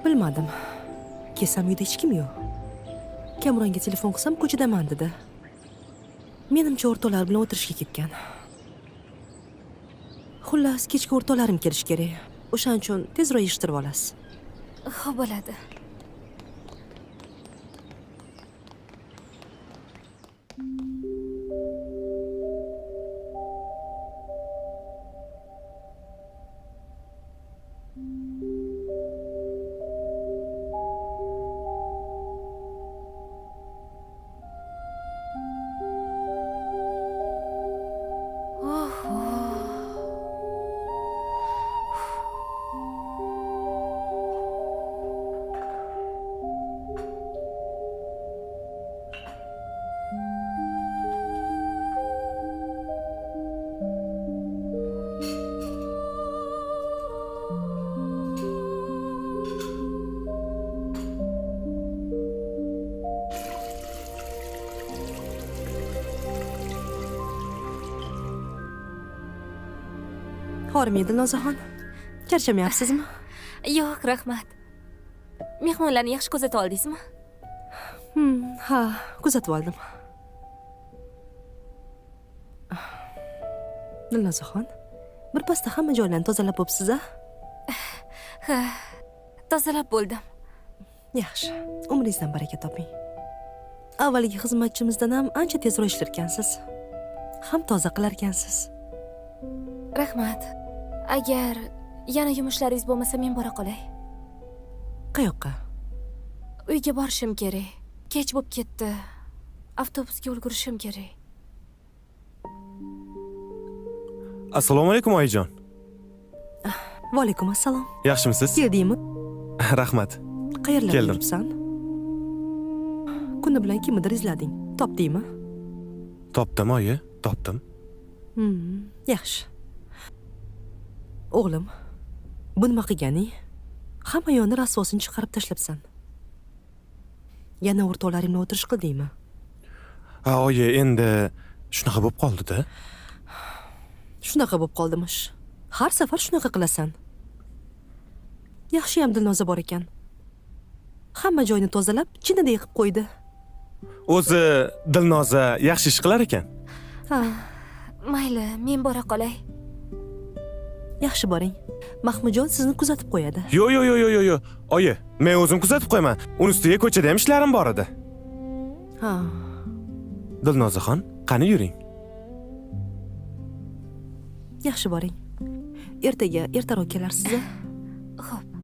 Bilmadim. Kelsam uyda hech kim yo'q. Kamronga telefon qilsam ko'chadaman dedi. Menimcha o'rtoqlar bilan o'tirishga ketgan. Xullas, kechga o'rtoqlarim kelish kerak. O'shaning uchun tezroq yig'ishtirib olasiz. Xo'p bo'ladi. Hormang Dilnozaxon. Charchamayapsizmi? Yo'q, rahmat. Mehmonlarni yaxshi kuzatib oldingizmi? Ha, kuzatib oldim. Dilnozaxon, birpasda hamma joylarni tozalab bo'psiz-a? Ha, tozalab bo'ldim. Yaxshi. Umringizdan baraka toping. Avvalgi xizmatchimizdan ham ancha tezroq ishlarkansiz. Ham toza qilarkansiz. Rahmat. Agar yana yumushlaringiz bo'lmasa, men bora qolay. Qayoqqa? Uyga borishim kerak. Kech bo'lib ketdi. Avtobusga ulgurishim kerak. Assalomu alaykum oyijon. Va alaykum assalom. Yaxshimisiz? Keldingmi? Rahmat. Qayerlarga Keldim. yuribsan? Kuni bilan kimnidir izlading. Topdingmi? Topdim, oyi, topdim. Yaxshi. O'g'lim, bu nima qilganing? Hamma yo'lni rasvosini chiqarib tashlabsan. Yana o'rtoqlaring bilan o'tirish qildingmi? Ha, oyi, endi shunaqa bo'lib qoldi-da. Shunaqa bo'lib qoldimish. Har safar shunaqa qilasan. Yaxshi ham Dilnoza bor ekan. Hamma joyni tozalab, chinidek qilib qo'ydi. O'zi Dilnoza yaxshi ish qilar ekan. Ha, Mayli, men bora qolay. yaxshi boring. Mahmudjon sizni kuzatib qo'yadi. Yo. Oyi, men o'zim kuzatib qo'yaman. Uni ustiga ko'chada ham ishlarim bor edi. Ha, Dilnozaxon, qani yuring. yaxshi boring. Ertaga ertaroq kelarsiz-a? Xo'p.